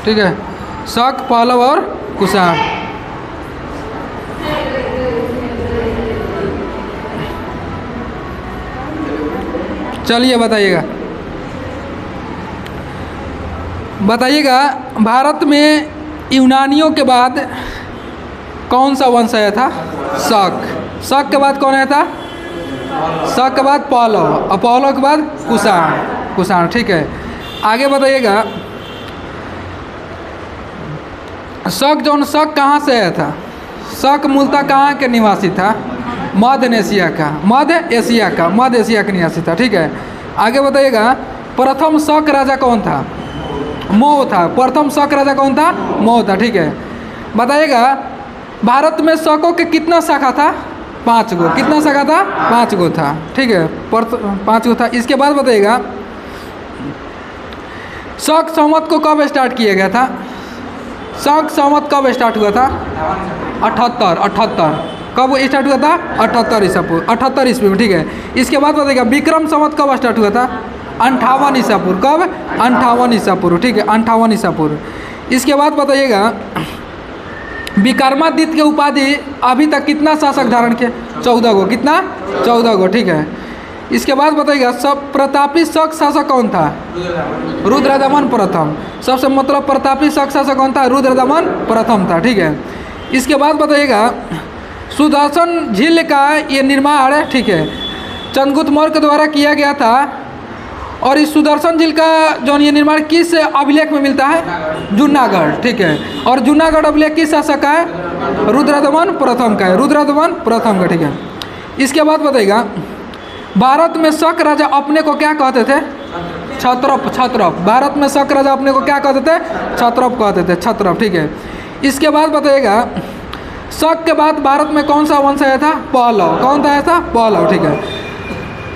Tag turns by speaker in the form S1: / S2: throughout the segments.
S1: ठीक है, शक, पहलव और कुषाण। चलिए बताइएगा भारत में यूनानियों के बाद कौन सा वंश आया था? शक। शक के बाद कौन आया था? शक के बाद पहलव, और पहलव के बाद कुषाण। ठीक है, आगे बताइएगा शक कहाँ से आया था? शक मूलतः कहाँ के निवासी था? मध्य एशिया का निवासी था। ठीक है, आगे बताइएगा प्रथम शक राजा कौन था? मोह था। प्रथम शक राजा कौन था? मोह था। ठीक है, बताइएगा भारत में शकों के कितना शाखा था? 5 गो। कितना शाखा था? 5 गो था। ठीक है, 5 गो था। इसके बाद बताइएगा शक संवत को कब स्टार्ट किया गया था? शक संवत कब स्टार्ट हुआ था? 78। कब स्टार्ट हुआ था? 78 ईस्वी में। ठीक है, इसके बाद बताइएगा विक्रम संवत कब स्टार्ट हुआ था? 58 ईसा पूर्व। कब? 58 ईसा पूर्व। ठीक है, 58 ईसा पूर्व। इसके बाद बताइएगा विक्रमादित्य के उपाधि अभी तक कितना शासक धारण किए? 14 गो। कितना? 14 गो। ठीक है, इसके बाद बताइएगा सब प्रतापी शक शासक कौन था? रुद्रदमन प्रथम। सबसे मतलब प्रतापी शक शासक कौन था? रुद्रदमन प्रथम था। ठीक है, इसके बाद बताइएगा सुदर्शन झील का ये निर्माण, ठीक है, चंद्रगुप्त मौर्य के द्वारा किया गया था। और इस सुदर्शन झील का जो ये निर्माण किस अभिलेख में मिलता है? जूनागढ़। ठीक है, और जूनागढ़ अभिलेख किस शासक का है? रुद्रदमन प्रथम का है। रुद्रदमन प्रथम का। ठीक है, इसके बाद बताइएगा भारत में शक राजा अपने को क्या कहते थे? क्षत्रप। भारत में शक राजा अपने को क्या कहते थे? क्षत्रप कहते थे। क्षत्रप। ठीक है, इसके बाद बताइएगा शक के बाद भारत में कौन सा वंश आया था? पहलव। कौन था? आया था पहलव। ठीक है,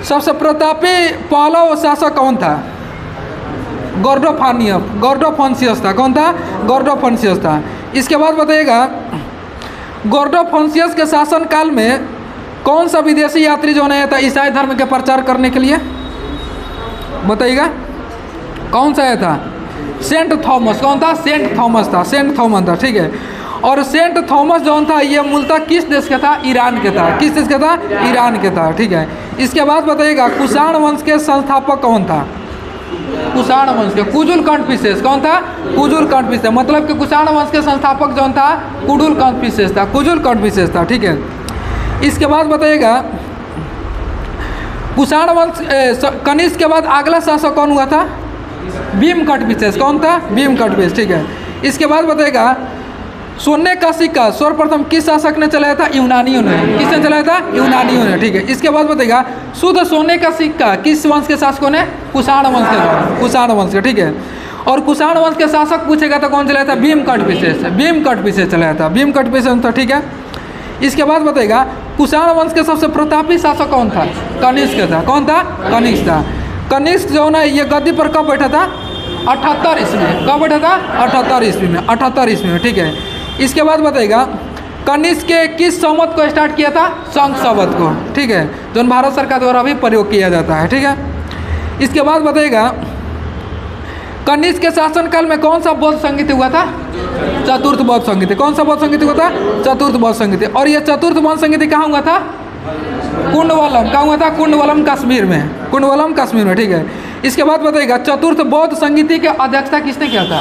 S1: सबसे प्रतापी पहलव शासक कौन था? गॉर्डोफोन्सियस था। कौन था? गॉर्डोफोन्सियस था। इसके बाद बताइएगा गॉर्डोफोन्सियस के शासन काल में कौन सा विदेशी यात्री जो आया था ईसाई धर्म के प्रचार करने के लिए? बताइएगा कौन सा आया था? Saint Thomas. कौन था? सेंट थॉमस था। सेंट थॉमस था। ठीक है, और सेंट थॉमस जो था ये मूलतः किस देश का था? ईरान के था। किस देश का था? ईरान के था। ठीक है, इसके बाद बताइएगा कुषाण वंश के संस्थापक कौन था? कुषाण वंश के कुजुल कंठपिसेस। कौन था? कुजुल कंठपिसेस। मतलब कि कुषाण वंश के संस्थापक जो था कुजुल कंठपिसेस था। कुजुल कंठपिसेस था। ठीक है, इसके बाद बताइएगा कुषाण वंश कनिष्क के बाद अगला शासक कौन हुआ था? भीम कटपिसेस। कौन था? भीम कटपिसेस। ठीक है, इसके बाद बताइएगा सोने का सिक्का सर्वप्रथम किस शासक ने चलाया था? यूनानियों ने। किसने चलाया था? यूनानियों ने। ठीक है, इसके बाद बताइएगा शुद्ध सोने का सिक्का किस वंश के शासकों ने? कुषाण वंश के। कुषाण वंश के। ठीक है, और कुषाण वंश के शासक पूछेगा तो कौन चलाया था? भीम कटपिसेस। भीम कटपिसेस चलाया था। भीम कटपिसेस था। ठीक है, इसके बाद बताइएगा कुषाण वंश के सबसे प्रतापी शासक कौन था? कनिष्क था। कौन था? कनिष्क था। कनिष्क जो ना ये गद्दी पर कब बैठा था? 78 ईस्वी में। कब बैठा था? 78 ईस्वी में। 78 ईस्वी में। ठीक है, इसके बाद बताइएगा कनिष्क के किस संवत को स्टार्ट किया था? शंख संवत को। ठीक है, जो भारत सरकार द्वारा भी प्रयोग किया जाता है। ठीक है, इसके बाद बताइएगा कनिष्क के शासनकाल में कौन सा बौद्ध संगीत हुआ था? चतुर्थ बौद्ध संगीत। कौन सा बौद्ध संगीत हुआ था? चतुर्थ बौद्ध संगीत। और ये चतुर्थ बौद्ध संगीत कहाँ हुआ था? कुंडवलम। कहाँ हुआ था? कुंडवलम कश्मीर में। कुंडवलम कश्मीर में। ठीक है, इसके बाद बताइएगा चतुर्थ बौद्ध संगीति की अध्यक्षता किसने किया था?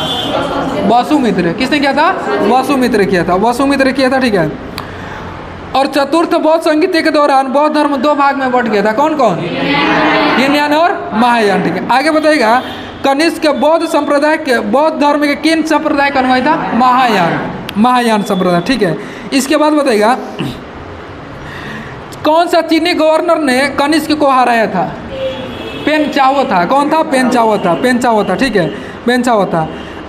S1: वसुमित्र। किसने किया था? वसुमित्र किया था। वसुमित्र किया था। ठीक है, और चतुर्थ बौद्ध संगीति के दौरान बौद्ध धर्म 2 भाग में बट गया था। कौन कौन? हीनयान और महायान। ठीक है, आगे बताइएगा कनिष्क के बौद्ध संप्रदाय के बौद्ध धर्म के किन संप्रदाय का अनुयायी था? महायान। महायान संप्रदाय। ठीक है, इसके बाद बताइएगा कौन सा चीनी गवर्नर ने कनिष्क को हराया था? पेन चाओ था। कौन था? पेन चाओ था। पेन चाओ था। ठीक है, पेन चाओ था।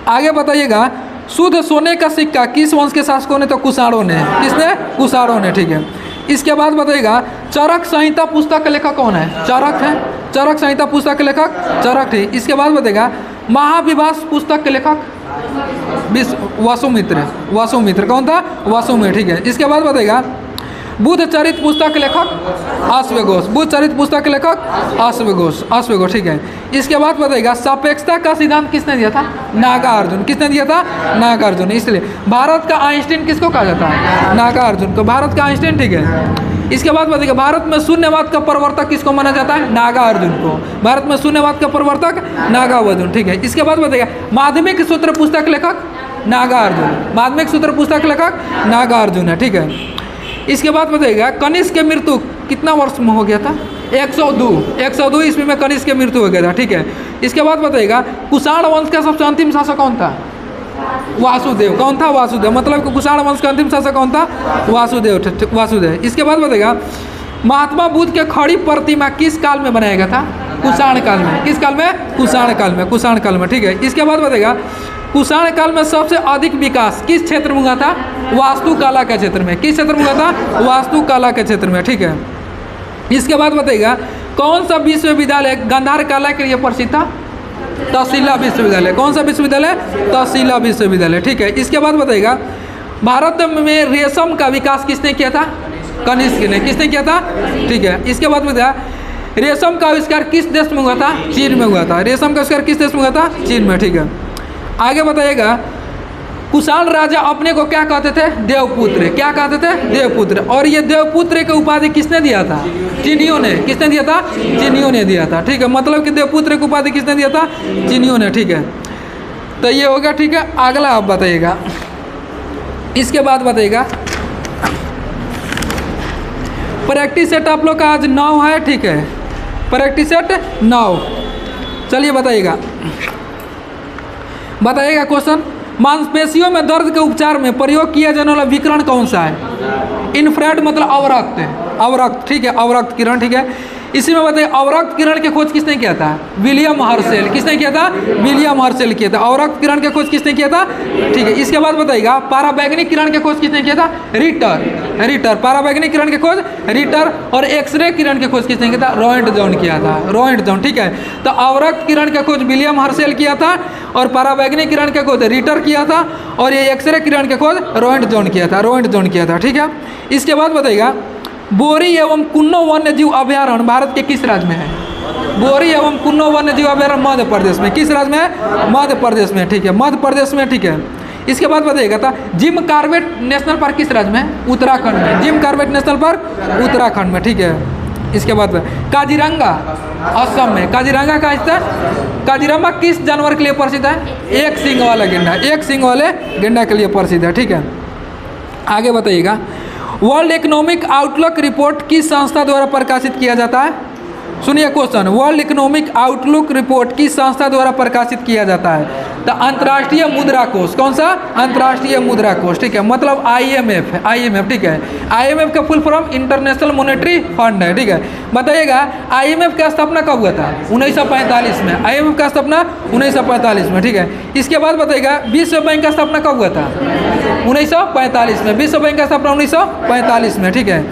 S1: आगे बताइएगा शुद्ध सोने का सिक्का किस वंश के शासकों ने? तो कुषाणों ने। किसने? कुषाणों ने। ठीक है, इसके बाद बताइएगा चरक संहिता पुस्तक के लेखक कौन है? चरक है। चरक संहिता पुस्तक के लेखक चरक है। इसके बाद बताइएगा महाविभास पुस्तक के लेखक वसुमित्र। वसुमित्र। कौन था? वसुमित्र। ठीक है, इसके बाद बताइएगा बुद्ध चरित पुस्तक के लेखक अश्वघोष, बुद्ध चरित पुस्तक के लेखक अश्वघोष, ठीक है। इसके बाद बताइएगा सापेक्षता का सिद्धांत किसने दिया था? नागार्जुन। किसने दिया था? नागार्जुन। इसलिए भारत का आइंस्टीन किसको कहा जाता है? नागार्जुन को, भारत का आइंस्टीन, ठीक है। इसके बाद बताइएगा भारत में शून्यवाद का प्रवर्तक किसको माना जाता है? नागार्जुन को। भारत में शून्यवाद का प्रवर्तक नागार्जुन, ठीक है। इसके बाद बताइएगा माध्यमिक सूत्र पुस्तक लेखक नागार्जुन, माध्यमिक सूत्र पुस्तक लेखक नागार्जुन है, ठीक है। इसके बाद बताइएगा कनिष्क की मृत्यु कितना वर्ष में हो गया था? 102 ईस्वी में कनिष्क की मृत्यु हो गया था, ठीक है। इसके बाद बताइएगा कुषाण वंश का सबसे अंतिम शासक कौन था? वासुदेव। कौन था? वासुदेव। मतलब कि कुषाण वंश का अंतिम शासक कौन था? वासुदेव। इसके बाद बताइएगा महात्मा बुद्ध के खड़ी प्रतिमा किस काल में बनाया गया था? कुषाण काल में। किस काल में? कुषाण काल में, ठीक है। इसके बाद बताइएगा कुषाण काल में सबसे अधिक विकास किस क्षेत्र में हुआ था? वास्तुकला के क्षेत्र में। किस क्षेत्र में हुआ था? वास्तुकला के क्षेत्र में, ठीक है। इसके बाद बताइएगा कौन सा विश्वविद्यालय गांधार कला के लिए प्रसिद्ध था? तहसीला विश्वविद्यालय। कौन सा विश्वविद्यालय? तहसीला विश्वविद्यालय, ठीक है। इसके बाद बताइएगा भारत में रेशम का विकास किसने किया था? कनिष्क ने। किसने किया था? ठीक है। इसके बाद बताइएगा रेशम का आविष्कार किस देश में हुआ था? चीन में हुआ था। रेशम का आविष्कार किस देश में हुआ था? चीन में, ठीक है। आगे बताइएगा कुषाण राजा अपने को क्या कहते थे? देवपुत्र। क्या कहते थे? देवपुत्र। और ये देवपुत्र की उपाधि किसने दिया था? चीनियों ने। किसने दिया था? चीनियों ने दिया था, ठीक है। मतलब कि देवपुत्र की उपाधि किसने दिया था? चीनियों ने, ठीक है। तो ये हो गया, ठीक है। अगला आप बताइएगा, इसके बाद बताइएगा प्रैक्टिस सेट आप लोग का आज 9 है, ठीक है। Practice set 9। चलिए बताइएगा क्वेश्चन मांसपेशियों में दर्द के उपचार में प्रयोग किया जाने वाला विकिरण कौन सा है? इन्फ्रारेड मतलब अवरक्त, ठीक है। अवरक्त किरण, ठीक है। इसी में बताइए अवरक्त किरण की खोज किसने किया था? William Herschel. किसने किया था? विलियम हर्शेल किया था। अवरक्त किरण की खोज किसने किया था? ठीक है। इसके बाद बताइएगा पाराबैंगनी किरण की खोज किसने किया था? रिटर। पाराबैंगनी किरण की खोज रिटर। और एक्सरे किरण की खोज किसने किया था? रोएंटजन किया था। रोएंटजन, ठीक है। तो अवरक्त किरण की खोज विलियम हर्शेल किया था और पाराबैंगनी किरण की खोज रिटर किया था और ये एक्सरे किरण की खोज रोएंटजन किया था, ठीक है। इसके बाद बताइएगा बोरी एवं कुन्नो वन्य जीव अभयारण्य भारत के किस राज्य में है? बोरी एवं कुन्नो वन्य जीव अभयारण्य मध्य प्रदेश में। किस राज्य में है? मध्य प्रदेश में, ठीक है। मध्य प्रदेश में, ठीक है। इसके बाद बताइएगा था जिम कॉर्बेट नेशनल पार्क किस राज्य में है? उत्तराखंड में। Jim Corbett national park Uttarakhand में, ठीक है। इसके बाद काजीरंगा असम में। काजीरंगा का हिस्सा काजीरंगा किस जानवर के लिए प्रसिद्ध है? एक सींग वाला गेंडा। एक सींग वाले गेंडा के लिए प्रसिद्ध है, ठीक है। आगे बताइएगा वर्ल्ड इकोनॉमिक आउटलुक रिपोर्ट किस संस्था द्वारा प्रकाशित किया जाता है? सुनिए question, world economic outlook report किस संस्था द्वारा प्रकाशित किया जाता है? तो अंतर्राष्ट्रीय मुद्रा कोष। कौन सा? अंतर्राष्ट्रीय मुद्रा कोष, ठीक है। मतलब IMF, ठीक है। IMF का full form international monetary fund है, ठीक है। बताइएगा IMF का स्थापना कब हुआ था? 1945 में। IMF का स्थापना 1945 में, ठीक है। इसके बाद बताइएगा विश्व बैंक का स्थापना कब हुआ था? 1945 में। विश्व बैंक का स्थापना 1945 में, ठीक है।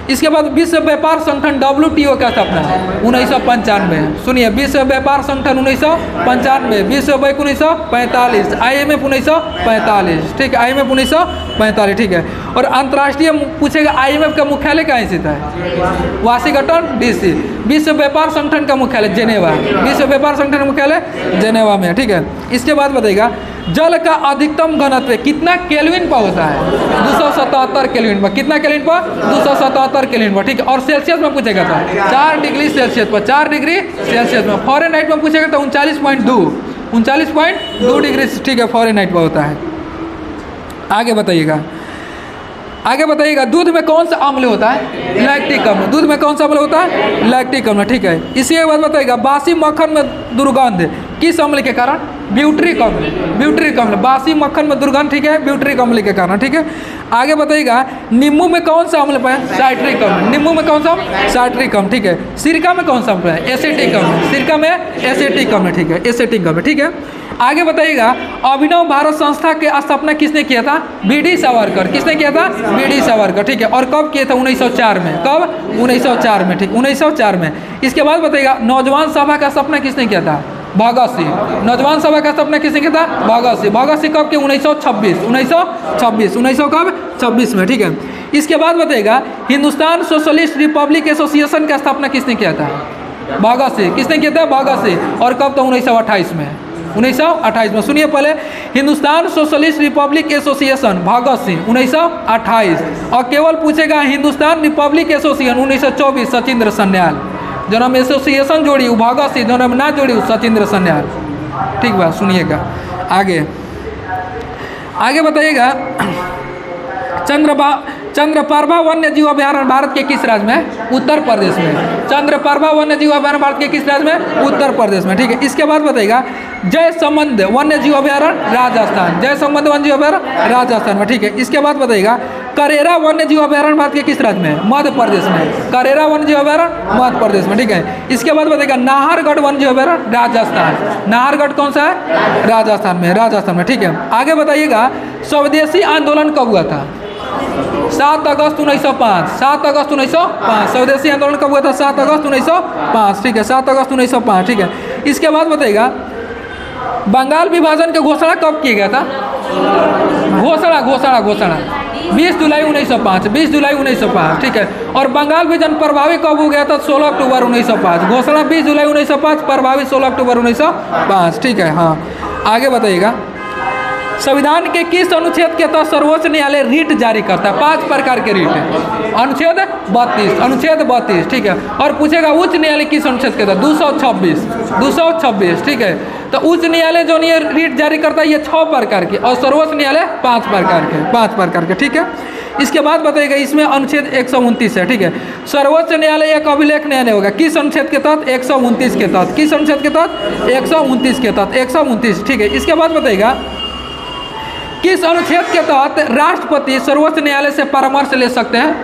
S1: इसके बाद विश्व व्यापार संगठन WTO का स्थापना 1995। सुनिए विश्व व्यापार संगठन 1995, विश्व बैंक 1945, IMF 1945, ठीक है। IMF 1945, ठीक है। और अंतर्राष्ट्रीय पूछेगा IMF का मुख्यालय कहाँ स्थित है? Washington DC। विश्व व्यापार संगठन का मुख्यालय जेनेवा। विश्व व्यापार संगठन का मुख्यालय जेनेवा में, ठीक है। इसके बाद बताइएगा जल का अधिकतम घनत्व कितना केल्विन पर होता है? 277 केल्विन पर। कितना केल्विन पर? 277 केल्विन पर, ठीक है। और सेल्सियस में पूछेगा था 4 डिग्री सेल्सियस पर। 4 डिग्री सेल्सियस में। फॉरेनहाइट में पूछेगा तो 39.2 डिग्री, ठीक है, फॉरेनहाइट पर होता है। आगे बताइएगा दूध में कौन सा अम्ल होता है? लैक्टिक अम्ल। दूध में कौन सा अम्ल होता है? लैक्टिक अम्ल, ठीक है। इसी के बाद बताइएगा बासी मक्खन में दुर्गंध किस अम्ल के कारण? ब्यूट्रिक अम्ल। बासी मक्खन में दुर्गंध, ठीक है, ब्यूट्रिक अम्ल के कारण, ठीक है। आगे बताइएगा नींबू में कौन सा अम्ल है? साइट्रिक अम्ल। नींबू में कौन सा? साइट्रिक अम्ल, ठीक है। सिरका में कौन सा अम्ल है? एसिटिक अम्ल। सिरका में एसिटिक अम्ल, ठीक है, एसिटिक अम्ल, ठीक है। आगे बताइएगा अभिनव भारत संस्था के स्थापना किसने किया था? BD सावरकर। किसने किया था? BD सावरकर, ठीक है। और कब किया था? 1904 में। कब? 1904 में, ठीक, 1904 में। इसके बाद बताइएगा नौजवान सभा का स्थापना किसने किया था? भगत सिंह। नौजवान सभा का स्थापना किसने किया था? भगत सिंह। भगत सिंह कब के? 1926 में, ठीक है। इसके बाद बताइएगा हिंदुस्तान सोशलिस्ट रिपब्लिक एसोसिएशन का स्थापना किसने किया था? भगत सिंह। किसने किया था? भगत सिंह। और कब? तो 1928 में। 1928 में। सुनिए पहले, Hindustan socialist Republic association Bhagat Singh 1928। और केवल पूछेगा हिंदुस्तान रिपब्लिक एसोसिएशन 1924 सचिंद्र सन्याल। जो नाम एसोसिएशन जोड़ी वो भगत सिंह, जो नाम ना जोड़ी वो सचिंद्र सन्याल। ठीक बात, सुनिएगा आगे। आगे बताइएगा चंद्रप्रभा वन्य जीव अभयारण्य भारत के किस राज्य में? उत्तर प्रदेश में। चंद्रप्रभा वन्य जीव अभयारण्य भारत के किस राज्य में? उत्तर प्रदेश में। ठीक है। इसके बाद बताइएगा जय संबंध वन्य जीव अभयारण्य राजस्थान। जय संबंध वन्य जीव अभयारण्य राजस्थान में। ठीक है। इसके बाद बताइएगा करेरा वन्य जीव अभयारण्य भारत के किस राज्य में? मध्य प्रदेश में। करेरा वन्य जीव अभयारण्य मध्य प्रदेश में। ठीक है। इसके बाद बताइएगा नाहरगढ़ वन्य जीव अभयारण्य राजस्थान। नाहरगढ़ कौन सा है? राजस्थान में। राजस्थान में। ठीक है। आगे बताइएगा स्वदेशी आंदोलन कब हुआ था? 7 अगस्त 1905। 7 अगस्त 1905 स्वदेशी आंदोलन कब हुआ था? 7 अगस्त 1905। ठीक है। 7 अगस्त 1905। ठीक है। इसके बाद बताइएगा बंगाल विभाजन की घोषणा कब किया गया था? घोषणा 20 जुलाई 1905। 20 जुलाई 1905। ठीक है। और बंगाल विभाजन प्रभावी कब हो गया था? 16 अक्टूबर 1905। घोषणा 20 जुलाई 1905, प्रभावी 16 अक्टूबर 1905। ठीक है। हाँ, आगे बताइएगा संविधान के किस अनुच्छेद के तहत सर्वोच्च न्यायालय रीट जारी करता है? 5 प्रकार के रीट है। अनुच्छेद 32। अनुच्छेद 32। ठीक है। और पूछेगा उच्च न्यायालय किस अनुच्छेद के तहत? 226। ठीक है। तो उच्च न्यायालय जो रीट जारी करता है ये 6 प्रकार के, और सर्वोच्च न्यायालय 5 प्रकार के। ठीक है। इसके बाद बताइएगा इसमें अनुच्छेद 129 है। ठीक है। सर्वोच्च न्यायालय एक अभिलेख न्यायालय होगा किस अनुच्छेद के तहत? 129 के तहत। किस अनुच्छेद के तहत? 129 के तहत। 129। ठीक है। इसके बाद बताइएगा किस अनुच्छेद के तहत राष्ट्रपति सर्वोच्च न्यायालय से परामर्श ले सकते हैं?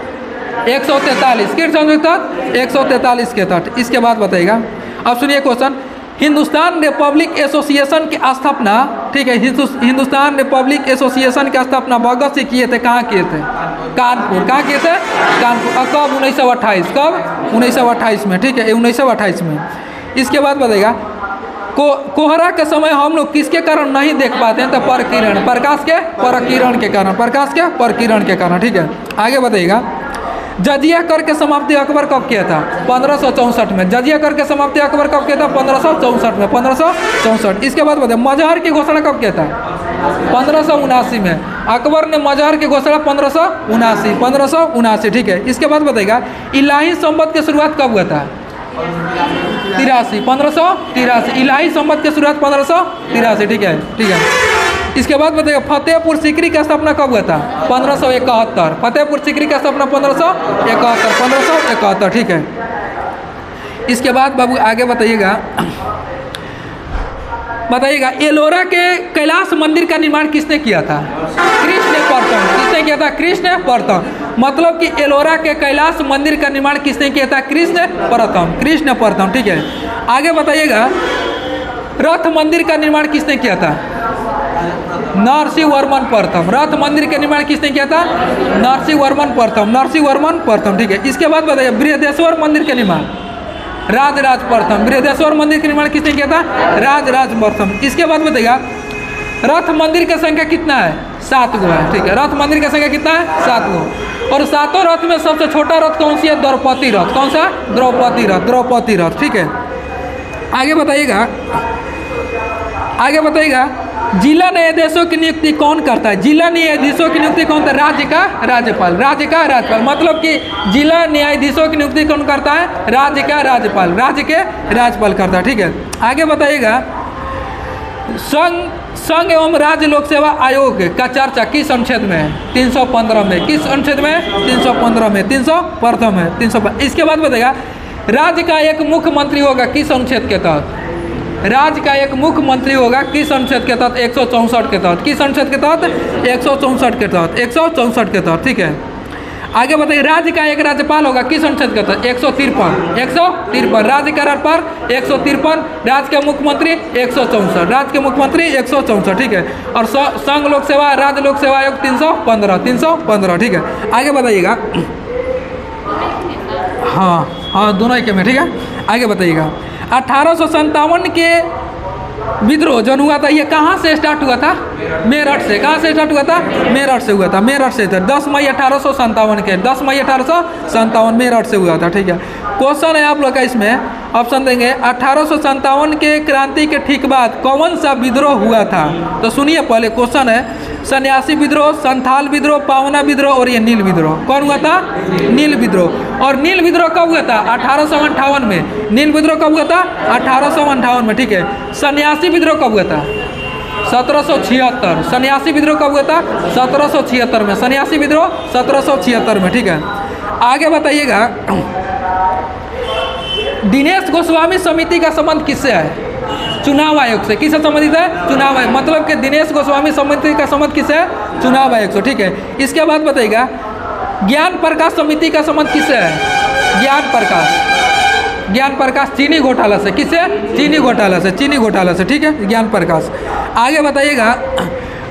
S1: 143। किस अनुच्छेद के तहत? 143 के तहत। इसके बाद बताइएगा, अब सुनिए क्वेश्चन, हिंदुस्तान रिपब्लिक एसोसिएशन की स्थापना, ठीक है, हिंदुस्तान रिपब्लिक एसोसिएशन की स्थापना भगत सिंह किए थे, कहाँ किए थे? कानपुर। कहाँ किए थे? कानपुर। कब? 1928। कब? 1928 में। ठीक है। 1928 में। इसके बाद बताइएगा कोहरा के समय हम लोग किसके कारण नहीं देख पाते हैं? तो प्रकिरण, प्रकाश के प्रकिरण के कारण। प्रकाश के प्रकिरण के कारण। ठीक है। आगे बताइएगा जजिया कर के समाप्ति अकबर कब किया था? 1564 में। जजिया कर के समाप्ति अकबर कब किया था? 1564 में। 1564। इसके बाद बताइए मजहर की घोषणा कब किया था? 1579 में। अकबर ने मजहर की घोषणा 1579। ठीक है। इसके बाद बताइएगा इलाही संवत की शुरुआत कब हुआ था? 1583। इलाही संवत की शुरुआत 1583। ठीक है। ठीक है। इसके बाद बताइएगा फतेहपुर सीकरी की स्थापना कब हुआ था? 1571। फतेहपुर सीकरी की स्थापना 1571। ठीक है। इसके बाद बाबू आगे बताइएगा एलोरा के कैलाश मंदिर का निर्माण किसने किया था? कृष्ण प्रथम। किसने किया था? कृष्ण प्रथम। मतलब कि एलोरा के कैलाश मंदिर का निर्माण किसने किया था? कृष्ण प्रथम। ठीक है। आगे बताइएगा रथ मंदिर का निर्माण किसने किया था? नरसिंहवर्मन प्रथम। रथ मंदिर का निर्माण किसने किया था? नरसिंहवर्मन प्रथम। ठीक है। इसके बाद बताइए बृहदेश्वर मंदिर का निर्माण राजराज प्रथम। बृहदेश्वर मंदिर का निर्माण किसने किया था? राजराज प्रथम। इसके बाद बताइएगा रथ मंदिर की संख्या कितना है? 7 गो है। ठीक है। रथ मंदिर की संख्या कितना है? 7 गो। और 7 रथ में सबसे छोटा रथ कौन सी है? द्रौपदी रथ। कौन सा? द्रौपदी रथ। ठीक है। आगे बताइएगा जिला न्यायाधीशों की नियुक्ति कौन करता है? जिला न्यायाधीशों की नियुक्ति कौन करता है? राज्य का राज्यपाल। मतलब कि जिला न्यायाधीशों की नियुक्ति कौन करता है? राज्य के राज्यपाल करता है। ठीक है। आगे बताइएगा संघ एवं राज्य लोक सेवा आयोग का चर्चा किस अनुच्छेद में है? 315 में। किस अनुच्छेद में? 315 में। 315 में। 315। इसके बाद बताइएगा राज्य का एक मुख्यमंत्री होगा किस अनुच्छेद के तहत? राज्य का एक मुख्यमंत्री होगा किस अनुच्छेद के तहत? 164 के तहत। किस अनुच्छेद के तहत? 164 के तहत। 164 के तहत। ठीक है। आगे बताइए राज्य का एक राज्यपाल होगा किस अनुच्छेद के तहत? 153। राज्य का राज्यपाल 153। राज्य के मुख्यमंत्री 164। राज्य के मुख्यमंत्री 164। ठीक है। और संघ लोक सेवा राज्य लोक सेवा आयोग 315। ठीक है। आगे बताइएगा हाँ दोनों एक में। ठीक है। आगे बताइएगा 1857 विद्रोह जो हुआ था ये कहाँ से स्टार्ट हुआ था? मेरठ से। कहाँ से स्टार्ट हुआ था? मेरठ से हुआ था। मेरठ से था 10 मई 1857 के 10 मई 1857 मेरठ से हुआ था। ठीक है, क्वेश्चन है आप लोग का इसमें, ऑप्शन देंगे 1857 के क्रांति के ठीक बाद कौन सा विद्रोह हुआ था? तो सुनिए पहले क्वेश्चन है, सन्यासी विद्रोह, संथाल विद्रोह, पावना विद्रोह और ये नील विद्रोह। कौन हुआ था? नील विद्रोह। और नील विद्रोह कब हुआ था? 1858 में। नील विद्रोह कब हुआ था? 1858 में। ठीक है, सन्यासी विद्रोह कब हुआ था? 1776। सन्यासी विद्रोह कब हुआ था? 1776 में। सन्यासी विद्रोह 1776 में। ठीक है, आगे बताइएगा, दिनेश गोस्वामी समिति का संबंध किससे है? चुनाव आयोग से। किससे संबंधित है? चुनाव आयोग। मतलब कि दिनेश गोस्वामी समिति का संबंध किससे है? चुनाव आयोग से। ठीक है, इसके बाद बताइएगा, ज्ञान प्रकाश समिति का संबंध किससे है? ज्ञान प्रकाश। ज्ञान प्रकाश चीनी घोटाला से। किससे? चीनी घोटाला से। चीनी घोटाला से। ठीक है, ज्ञान प्रकाश। आगे बताइएगा,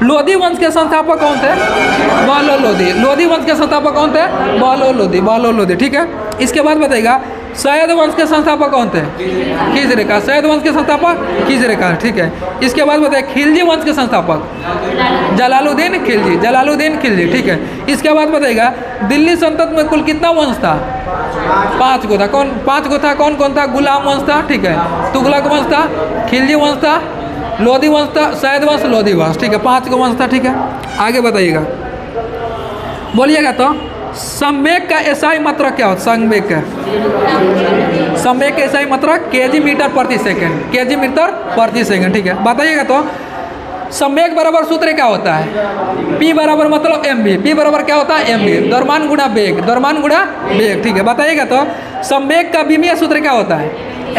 S1: लोधी वंश के संस्थापक कौन थे? बहलोल लोधी। लोधी वंश के संस्थापक कौन थे? बहलोल लोधी। बहलोल लोधी। ठीक है, इसके बाद बताइएगा, सैयद वंश के संस्थापक कौन थे? खिजर खां। सैयद वंश के संस्थापक खिजर खां। ठीक है, इसके बाद बताइए, खिलजी वंश के संस्थापक जलालुद्दीन खिलजी। जलालुद्दीन खिलजी। ठीक है, इसके बाद बताइएगा, दिल्ली सल्तनत में कुल कितना वंश था? 5 गो था। कौन 5 गो था? कौन कौन था? गुलाम वंश था। ठीक है, तुगलक वंश था, खिलजी वंश था, लोधी वंश था, सैयद वंश, लोधी वंश। ठीक है, 5 गो वंश था। ठीक है, आगे बताइएगा, बोलिएगा तो संवेग का एसआई मात्रक क्या होता है? संवेग का एसआई मात्रक केजी मीटर प्रति सेकंड। केजी मीटर प्रति सेकंड। ठीक है, बताइएगा तो संवेग बराबर सूत्र क्या होता है? P बराबर मतलब mv। P बराबर क्या होता है? mv। द्रव्यमान गुणा वेग। द्रव्यमान गुणा वेग। ठीक है, बताइएगा तो संवेग का विमीय सूत्र क्या होता है?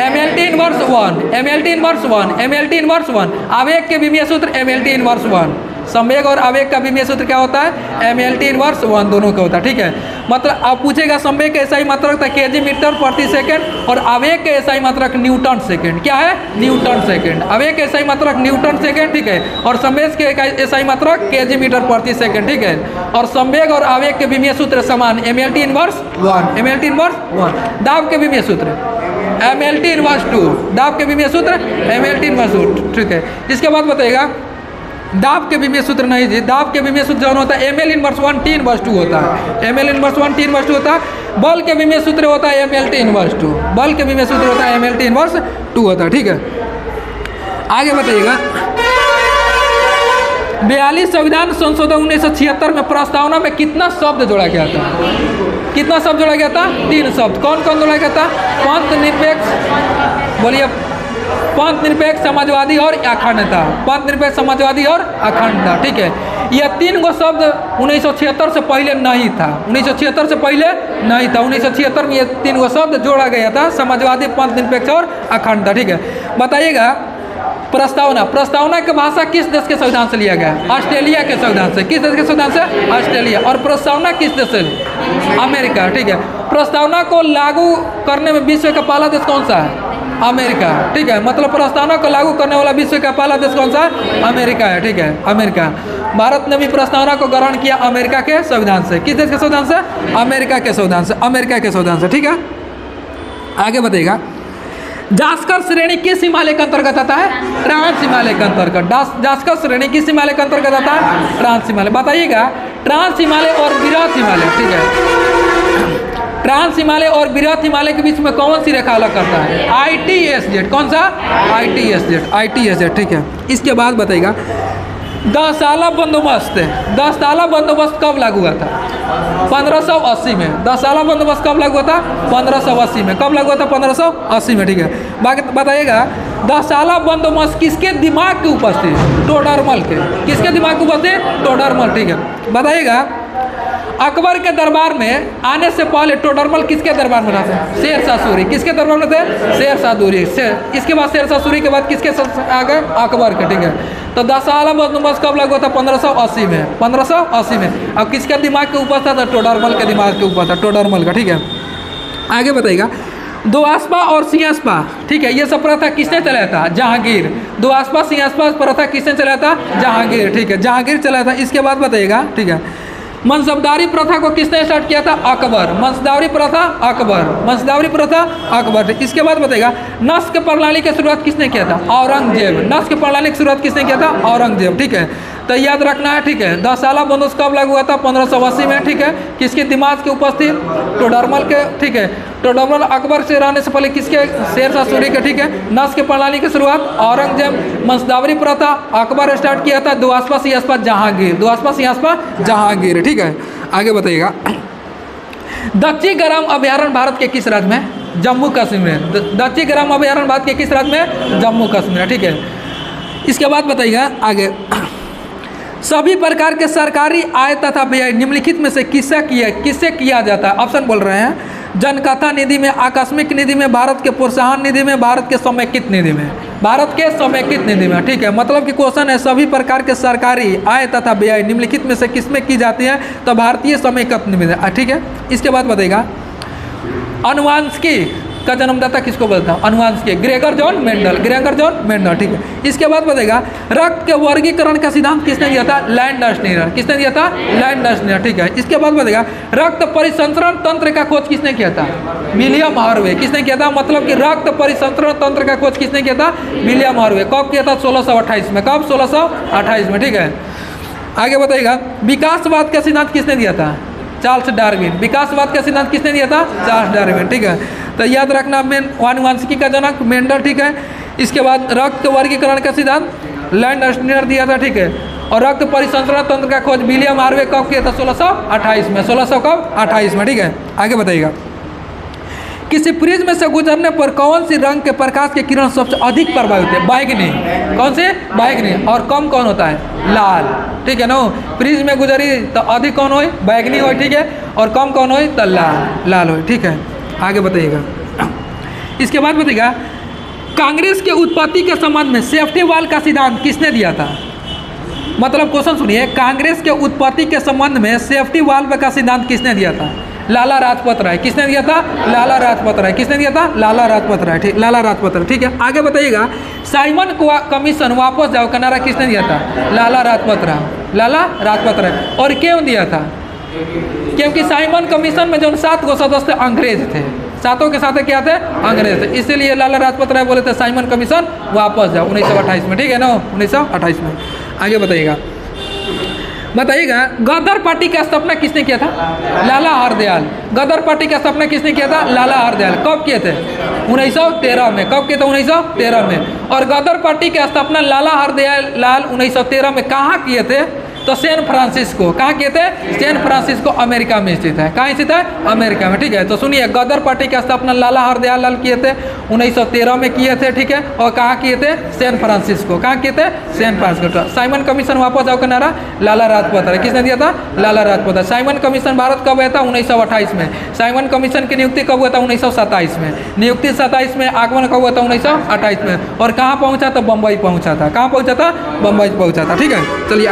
S1: mlt inverse 1। mlt inverse 1। mlt inverse 1। आवेग के विमीय सूत्र mlt इनवर्स 1। संवेग और आवेग का विमीय सूत्र क्या होता है? mlt इनवर्स 1 दोनों का होता है। ठीक है, मतलब आप पूछेगा संवेग का एसआई मात्रक था केजी मीटर प्रति सेकंड और आवेग का एसआई मात्रक न्यूटन सेकंड। क्या है? Newton second. आवेग का एसआई मात्रक न्यूटन सेकंड। ठीक है, और संवेग के एसआई मात्रक केजी मीटर प्रति सेकंड। ठीक है, और संवेग और आवेग के विमीय सूत्र समान mlt इनवर्स 1। mlt inverse 1। दाब के विमीय सूत्र mlt इनवर्स 2। दाब के विमीय सूत्र mlt इनवर्स 2। ठीक है, इसके बाद बताइएगा, दाब के विमीय सूत्र नहीं जी, दाब के विमीय सूत्र जो होता है ml इनवर्स 1 t इनवर्स 2 होता है। ml इनवर्स 1 t इनवर्स 2 होता है। बल के विमीय सूत्र होता है mlt इनवर्स 2। बल के विमीय सूत्र होता है mlt इनवर्स 2 होता है। ठीक है, आगे बताइएगा, 42 संविधान संशोधन 1976 में प्रस्तावना में कितना शब्द जोड़ा गया था? कितना शब्द जोड़ा गया था? 3 शब्द। कौन कौन जोड़ा गया था? पंथ निरपेक्ष, बोलिए, पंथ निरपेक्ष, समाजवादी और अखंडता। पंथ निरपेक्ष, समाजवादी और अखंडता। ठीक है, यह 3 गो शब्द 1976 से पहले नहीं था। 1976 से पहले नहीं था। 1976 में ये 3 गो शब्द जोड़ा गया था, समाजवादी, पंथ निरपेक्ष और अखंडता। ठीक है, बताइएगा, प्रस्तावना। प्रस्तावना की भाषा किस देश के संविधान से लिया गया? ऑस्ट्रेलिया के संविधान से। किस देश के संविधान से? ऑस्ट्रेलिया। और प्रस्तावना किस देश से? अमेरिका। ठीक है, प्रस्तावना को लागू करने में विश्व का पहला देश कौन सा है? अमेरिका। ठीक है, मतलब प्रस्तावना को लागू करने वाला विश्व का पहला देश कौन सा है? अमेरिका है। ठीक है, अमेरिका। भारत ने भी प्रस्तावना को ग्रहण किया अमेरिका के संविधान से। किस देश के संविधान से? अमेरिका के संविधान से। अमेरिका के संविधान से। ठीक है, आगे बताइएगा, जास्कर श्रेणी किस हिमालय के अंतर्गत आता है? ट्रांस हिमालय के अंतर्गत। जास्कर श्रेणी किस हिमालय के अंतर्गत आता है? ट्रांस हिमालय। बताइएगा, ट्रांस हिमालय और बृहत हिमालय। ठीक है, ट्रांस हिमालय और बृहत हिमालय के बीच में कौन सी रेखा अलग करता है? ITSZ। कौन सा? ITSZ। ITSZ। ठीक है, इसके बाद बताइएगा, 10 साला बंदोबस्त। 10 साला बंदोबस्त कब लागू हुआ था? 1580 में। 10 साला बंदोबस्त कब लागू हुआ था? 1580 में। कब लागू हुआ था? 1580 में। ठीक है, बाकी बताइएगा, 10 साला बंदोबस्त किसके दिमाग के ऊपर थे? टोडरमल के। किसके दिमाग के ऊपर थे? टोडरमल। ठीक है, बताइएगा, अकबर के दरबार में आने से पहले टोडरमल किसके दरबार में रहते? शेरशाह सूरी। किसके दरबार में थे? शेरशाह सूरी। इसके बाद शेरशाह सूरी के बाद किसके आ गए? अकबर के। ठीक है, तो 10 साला बंदोबस्त कब लागू था? 1580 में। 1580 में। अब किसके दिमाग के ऊपर था? टोडरमल के दिमाग के ऊपर था, टोडरमल का। ठीक है, आगे बताइएगा, दोआस्पा और सिंहस्पा। ठीक है, ये सब प्रथा किसने चलाया था? जहांगीर। दोआस्पा सिंहस्पा प्रथा किसने चलाया था? जहांगीर। ठीक है, जहांगीर चलाया था। इसके बाद बताइएगा, ठीक है, मनसबदारी प्रथा को किसने स्टार्ट किया था? अकबर। मनसबदारी प्रथा अकबर, मनसबदारी प्रथा अकबर। इसके बाद बताएगा नस्क प्रणाली की शुरुआत किसने किया था? औरंगजेब। नस्क प्रणाली की शुरुआत किसने किया था? औरंगजेब। ठीक है, तो याद रखना है। ठीक है, 10 साला बंदोबस्त कब लागू हुआ था? 1580 में। ठीक है, किसके दिमाग के उपस्थित? टोडरमल के। ठीक है, टोडरमल अकबर से रहने से पहले किसके? शेरशाह सूरी के। ठीक है, नस्क प्रणाली की शुरुआत औरंगजेब। मनसबदारी प्रथा अकबर स्टार्ट किया था। दुआसपा सियासपा जहांगीर, दुआसपा सियासपा जहांगीर। ठीक है, आगे बताइएगा। दक्षिण ग्राम अभ्यारण्य भारत के किस राज्य में? जम्मू कश्मीर में। दक्षिण ग्राम अभ्यारण्य भारत के किस राज्य में? जम्मू कश्मीर। ठीक है, इसके बाद बताइएगा आगे। सभी प्रकार के सरकारी आय तथा व्यय निम्नलिखित में से किससे किया जाता है? ऑप्शन बोल रहे हैं, जनकथा निधि में, आकस्मिक निधि में, भारत के प्रोत्साहन निधि में, भारत के समेकित निधि में। भारत के समेकित निधि में। ठीक है, मतलब कि क्वेश्चन है सभी प्रकार के सरकारी आय तथा व्यय निम्नलिखित में से किसमें की जाती है? तो भारतीय समेकित निधि में। ठीक है, इसके बाद बताइएगा अनुवांशिकी का जन्मदाता किसको बोलता है? अनुवांशिकी, Gregor John Mendel, Gregor John Mendel. ठीक है, इसके बाद बताइएगा रक्त के वर्गीकरण का सिद्धांत किसने दिया था? लैंडस्टीनर। किसने दिया था? लैंडस्टीनर। ठीक है, इसके बाद बताइएगा रक्त परिसंचरण तंत्र का खोज किसने किया था? William Harvey. किसने किया था? मतलब कि रक्त परिसंचरण तंत्र का खोज किसने किया था? William Harvey. कब किया था? 1628 में। कब? 1628 में। ठीक है, आगे बताइएगा विकासवाद का सिद्धांत किसने दिया था? Charles Darwin. विकासवाद का सिद्धांत किसने दिया था? Charles Darwin. ठीक है, तो याद रखना अनुवांशिकी का जनक मेंडल। ठीक है, इसके बाद रक्त वर्गीकरण का सिद्धांत लैंडस्टीनर दिया था। ठीक है, और रक्त परिसंचरण तंत्र का खोज विलियम हार्वे कब किया था? 1628 में। 1628 में। ठीक है, आगे बताइएगा किसी प्रिज्म से गुजरने पर कौन सी रंग के प्रकाश के किरण सबसे अधिक प्रभावित है? बैंगनी। कौन से? बैंगनी। और कम कौन होता है? लाल। ठीक है ना, प्रिज्म में गुजरी तो अधिक कौन हो? बैंगनी हो। ठीक है, और कम कौन हो? तो लाल हो। ठीक है, आगे बताइएगा। इसके बाद बताइएगा कांग्रेस के उत्पत्ति के संबंध में सेफ्टी वॉल का सिद्धांत किसने दिया था? मतलब क्वेश्चन सुनिए, कांग्रेस के उत्पत्ति के संबंध में सेफ्टी वॉल्व का सिद्धांत किसने दिया था? लाला राजपत राय। किसने दिया था? लाला राजपत राय। किसने दिया था? लाला राजपत राय। ठीक, लाला राजपत राय। ठीक है, आगे बताइएगा साइमन कमीशन वापस जाओ का नारा किसने दिया था? लाला राजपत राय। लाला राजपत राय। और क्यों दिया था? क्योंकि साइमन कमीशन में जो 7 गो सदस्य अंग्रेज थे, 7 के साथ क्या थे? अंग्रेज थे। इसीलिए लाला राजपत राय बोले थे साइमन कमीशन वापस जाओ 1928 में। ठीक है ना, 1928 में। आगे बताइएगा गदर पार्टी का स्थापना किसने किया था? लाला हरदयाल। गदर पार्टी का स्थापना किसने किया था? लाला हरदयाल। कब किए थे? 1913 में। कब किए थे? 1913 में। और गदर पार्टी की स्थापना लाला हरदयाल 1913 में कहाँ किए थे? तो सैन फ्रांसिस्को। कहाँ किए थे? सैन फ्रांसिस्को अमेरिका में स्थित है। कहाँ स्थित है? अमेरिका में। ठीक है, तो सुनिए गदर पार्टी की स्थापना लाला हरदयाल लाल किए थे 1913 में किए थे। ठीक है, और कहाँ किए थे? San Francisco. कहाँ किए थे? San Francisco. साइमन कमीशन वापस आओ का नारा लाला राजपत राय। किसने दिया था? लाला राजपत राय। साइमन कमीशन भारत कब हुआ था? 1928 में। साइमन कमीशन की नियुक्ति कब हुआ था? 1927 में। नियुक्ति 27 में, आगमन कब हुआ था? 1928 में। और कहाँ पहुँचा था? बम्बई पहुँचा था। कहाँ पहुँचा था? बम्बई पहुँचा था। ठीक है, चलिए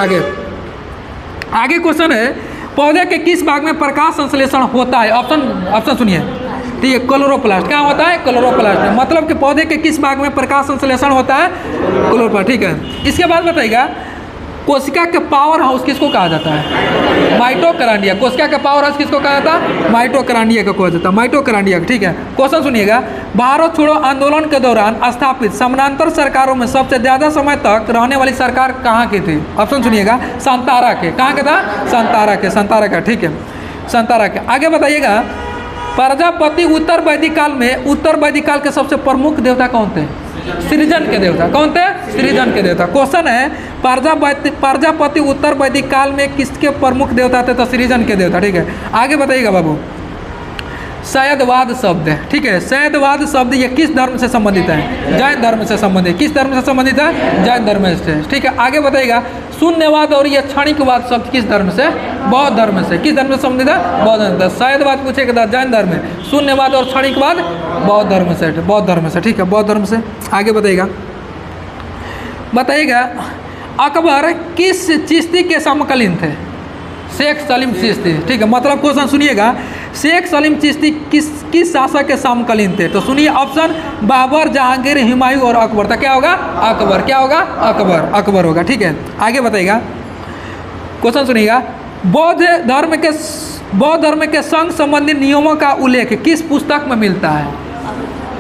S1: आगे क्वेश्चन है पौधे के किस भाग में प्रकाश संश्लेषण होता है? ऑप्शन सुनिए। ठीक है, क्लोरोप्लास्ट। क्या होता है? क्लोरोप्लास्ट में। मतलब कि पौधे के किस भाग में प्रकाश संश्लेषण होता है? क्लोरोप्लास्ट। ठीक है, इसके बाद बताइएगा कोशिका के पावर हाउस किसको कहा जाता है? माइटोकॉन्ड्रिया। कोशिका के पावर हाउस किसको कहा जाता है? माइटोकॉन्ड्रिया को कहा जाता है। माइटोकॉन्ड्रिया। ठीक है, क्वेश्चन सुनिएगा भारत छोड़ो आंदोलन के दौरान स्थापित समानांतर सरकारों में सबसे ज़्यादा समय तक रहने वाली सरकार कहाँ की थी? ऑप्शन सुनिएगा संतारा के। कहाँ के था? संतारा के। संतारा का। ठीक है, संतारा के। आगे बताइएगा प्रजापति उत्तर वैदिक काल में, उत्तर वैदिक काल के सबसे प्रमुख देवता कौन थे? सृजन के देवता। कौन थे? सृजन के देवता। क्वेश्चन है प्रजापति उत्तर वैदिक काल में किसके प्रमुख देवता थे? तो सृजन के देवता। ठीक है, आगे बताइएगा बाबू शैववाद शब्द है। ठीक है, शैववाद शब्द ये किस धर्म से संबंधित है? जैन धर्म से संबंधित। किस धर्म से संबंधित है? जैन धर्म से। ठीक है, आगे बताइएगा शून्यवाद और ये क्षणिकवाद शब्द किस धर्म से? बौद्ध धर्म से। किस धर्म से संबंधित है? बौद्ध धर्म से। शैववाद पूछेगा जैन धर्म में, शून्यवाद और क्षणिकवाद बौद्ध धर्म से। बौद्ध धर्म से। ठीक है, बौद्ध धर्म से। आगे बताइएगा अकबर किस चिश्ती के समकालीन थे? शेख सलीम चिश्ती। ठीक है, मतलब क्वेश्चन सुनिएगा शेख सलीम चिश्ती किस शासक के समकालीन थे? तो सुनिए ऑप्शन बाबर, जहांगीर, हुमायूं और अकबर। तो क्या होगा? अकबर। क्या होगा? अकबर। अकबर होगा। ठीक है, आगे बताइएगा क्वेश्चन सुनिएगा बौद्ध धर्म के संघ संबंधी नियमों का उल्लेख किस पुस्तक में मिलता है?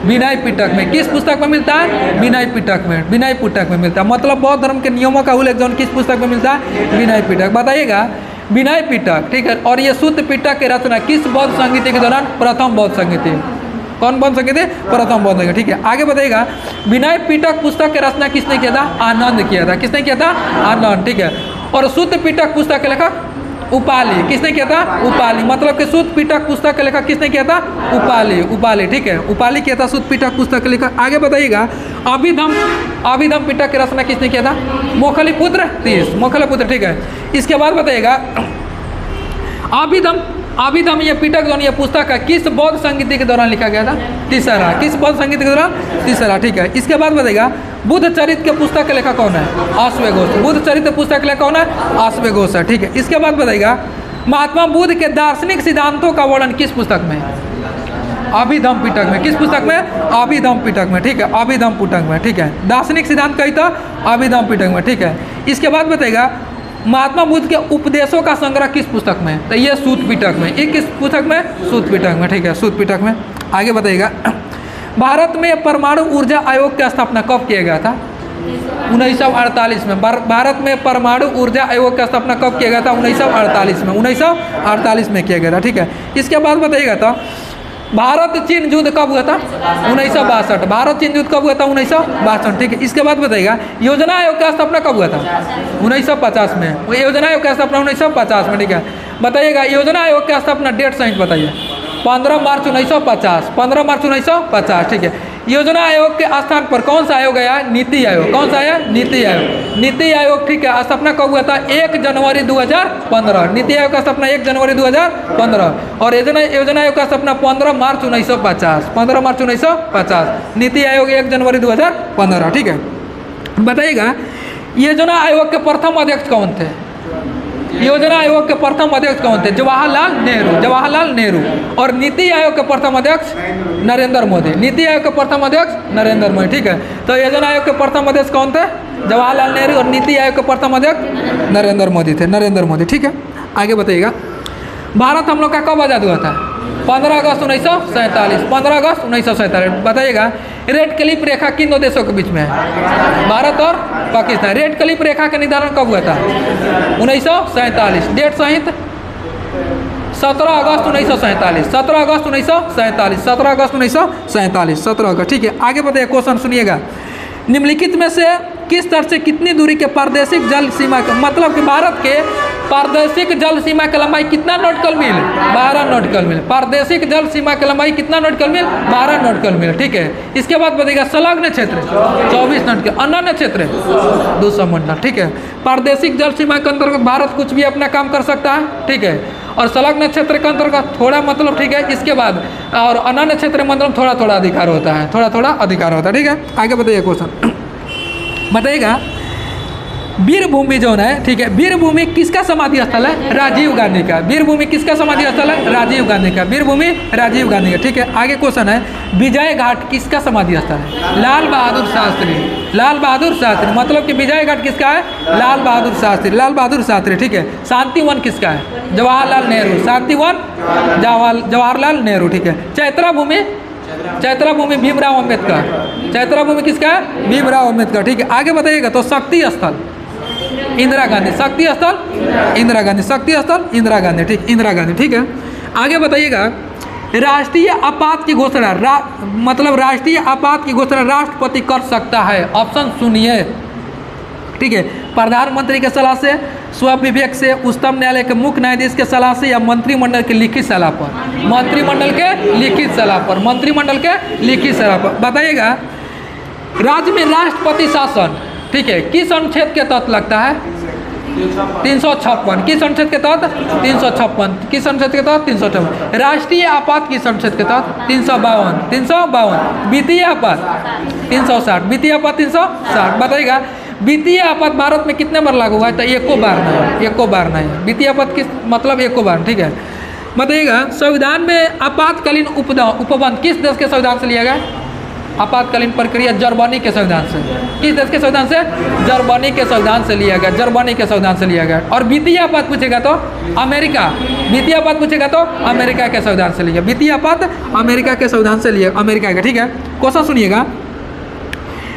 S1: विनय पिटक में। किस पुस्तक में मिलता है? विनय पिटक में। विनय पिटक में मिलता है। मतलब बौद्ध धर्म के नियमों का उल्लेख जो किस पुस्तक में मिलता है? विनय पिटक। बताइएगा विनय पिटक, ठीक है। और ये सूत्र पिटक की रचना किस बौद्ध संहिता के दौरान? प्रथम बौद्ध संहिता। कौन बौद्ध संहिता? प्रथम बौद्ध संहिता, ठीक है। आगे बताइएगा विनय पिटक पुस्तक की रचना किसने किया था? आनंद किया था। किसने किया था? आनंद, ठीक है। और सूत्र पिटक पुस्तक के लेखक उपाली। किसने किया था? उपाली। मतलब कि सूत्र पिटक पुस्तक के लेखक किसने किया था? उपाली। उपाली, ठीक है। उपाली किया था सूत्र पिटक पुस्तक के लेखक। आगे बताइएगा अभिधम पिटक की रचना किसने किया था? मोखलीपुत्र तीस। मोखलीपुत्र, ठीक है। इसके बाद बताइएगा अभिधम ये पिटक जो ये पुस्तक है किस बौद्ध संगीति के दौरान लिखा गया था? तीसरा। किस बौद्ध संगीति के दौरान? तीसरा, ठीक है। इसके बाद बताइएगा बुद्ध चरित्र के पुस्तक के लेखक कौन है? अश्वघोष। बुद्ध चरित्र पुस्तक के लेखक कौन है? अश्वघोष है, ठीक है। इसके बाद बताइएगा महात्मा बुद्ध के दार्शनिक सिद्धांतों का वर्णन किस पुस्तक में? अभिधम पिटक में। किस पुस्तक में? अभिधम पिटक में, ठीक है। अभिधम पिटक में, ठीक है। दार्शनिक सिद्धांत कही था अभिधम पिटक में, ठीक है। इसके बाद बताइएगा महात्मा बुद्ध के उपदेशों का संग्रह किस पुस्तक में? तो ये सूत पिटक में। ये किस पुस्तक में? सूत पिटक में, ठीक है। सूत पिटक में। आगे बताइएगा भारत में परमाणु ऊर्जा आयोग की स्थापना कब किया गया था? 1948 में। भारत में परमाणु ऊर्जा आयोग की स्थापना कब किया गया था? 1948 में। 1948 में किया गया था, ठीक है। इसके बाद बताइएगा तो भारत चीन युद्ध कब हुआ था? 1962। भारत चीन युद्ध कब हुआ था? 1962, ठीक है। इसके बाद बताइएगा योजना आयोग का स्थापना कब हुआ था? 1950 में। योजना आयोग का स्थापना 1950 में, ठीक है। बताइएगा योजना आयोग का स्थापना डेट सहित बताइए। 15 मार्च 1950। 15 मार्च 1950, ठीक है। योजना आयोग के स्थान पर कौन सा आयोग आया? नीति आयोग। कौन सा आया? नीति आयोग। नीति आयोग, ठीक है। स्थापना कब हुआ था? 1 जनवरी 2015। नीति आयोग का स्थापना 1 जनवरी 2015। और योजना आयोग का स्थापना 15 मार्च 1950। 15 मार्च 1950। नीति आयोग 1 जनवरी 2015, ठीक है। बताइएगा योजना आयोग के प्रथम अध्यक्ष कौन थे? योजना आयोग के प्रथम अध्यक्ष कौन थे? जवाहरलाल नेहरू। जवाहरलाल नेहरू। और नीति आयोग के प्रथम अध्यक्ष नरेंद्र मोदी। नीति आयोग के प्रथम अध्यक्ष नरेंद्र मोदी, ठीक है। तो योजना आयोग के प्रथम अध्यक्ष कौन थे? जवाहरलाल नेहरू। और नीति आयोग के प्रथम अध्यक्ष नरेंद्र मोदी थे। नरेंद्र मोदी, ठीक है। आगे बताइएगा भारत हम लोग का कब आज़ाद हुआ था? 15 अगस्त 1947। 15 अगस्त 1947। बताइएगा रेड क्लिफ रेखा किन दो देशों के बीच में है? भारत और पाकिस्तान। रेड क्लिफ रेखा का निर्धारण कब हुआ था? 1947। डेट सहित 17 अगस्त 1947। 17 अगस्त 1947। 17 अगस्त 1947। 17 अगस्त, ठीक है। आगे बताइए क्वेश्चन सुनिएगा निम्नलिखित में से किस तरह से कितनी दूरी के प्रादेशिक जल सीमा का मतलब कि भारत के प्रादेशिक जल सीमा की लंबाई कितना नॉटिकल मील? 12 नॉटिकल मील। प्रादेशिक जल सीमा की लंबाई कितना नॉटिकल मील? 12 नॉटिकल मील, ठीक है। इसके बाद बताइएगा संलग्न क्षेत्र 24 नॉटिकल, अनन्य क्षेत्र 200 मंडल, ठीक है। प्रादेशिक जल सीमा के अंतर्गत भारत कुछ भी अपना काम कर सकता है, ठीक है। और संलग्न क्षेत्र के अंतर्गत थोड़ा मतलब, ठीक है। इसके बाद और अनन्य क्षेत्र में मतलब थोड़ा थोड़ा अधिकार होता है, थोड़ा थोड़ा अधिकार होता है, ठीक है। आगे बताइए क्वेश्चन बताइएगा वीरभूमि जो है, ठीक है। वीरभूमि किसका समाधि स्थल है? राजीव गांधी का। वीरभूमि किसका समाधि स्थल है? राजीव गांधी का। वीरभूमि राजीव गांधी का, ठीक है। आगे क्वेश्चन है विजय घाट किसका समाधि स्थल है? लाल बहादुर शास्त्री। लाल बहादुर शास्त्री मतलब कि विजय घाट किसका है? लाल बहादुर शास्त्री। लाल बहादुर शास्त्री, ठीक है। शांति वन किसका है? जवाहरलाल नेहरू। शांति वन जवाहरलाल नेहरू, ठीक है। चैत्रा भूमि भीमराव अम्बेडकर। चैत्रा भूमि किसका है? भीमराव अम्बेडकर, ठीक है। आगे बताइएगा तो शक्ति स्थल इंदिरा गांधी। शक्ति स्थल इंदिरा गांधी। शक्ति स्थल इंदिरा गांधी, ठीक। इंदिरा गांधी, ठीक है। आगे बताइएगा राष्ट्रीय आपात की घोषणा मतलब राष्ट्रीय आपात की घोषणा राष्ट्रपति कर सकता है। ऑप्शन सुनिए, ठीक है। प्रधानमंत्री के सलाह से, स्वविवेक से, उच्चतम न्यायालय के मुख्य न्यायाधीश के सलाह से या मंत्रिमंडल की लिखित सलाह पर? मंत्रिमंडल के लिखित सलाह पर। मंत्रिमंडल के लिखित सलाह पर। बताइएगा राज्य में राष्ट्रपति शासन, ठीक है, किस अनुच्छेद के तहत लगता है? 356। किस अनुच्छेद के तहत? 356। किस अनुच्छेद के तहत? 356। राष्ट्रीय आपात किस अनुच्छेद के तहत? 352। 352। वित्तीय आपात 360। वित्तीय आपात 360। बताइएगा वित्तीय आपात भारत में कितने बार लागू हुआ है? तो एको बार नहीं, एको बार नहीं। वित्तीय आपात किस मतलब एको बार, ठीक है। बताइएगा संविधान में आपातकालीन उपबंध किस देश के संविधान से लिया गया? आपातकालीन प्रक्रिया जर्मनी के संविधान से। किस देश के संविधान से? जर्मनी के संविधान से लिया गया, जर्मनी के संविधान से लिया गया। और वित्तीय आपात पूछेगा तो अमेरिका, वित्तीय आपात पूछेगा तो अमेरिका के संविधान से लिया, वित्तीय आपात अमेरिका के संविधान से लिया, अमेरिका का। ठीक है, क्वेश्चन सुनिएगा,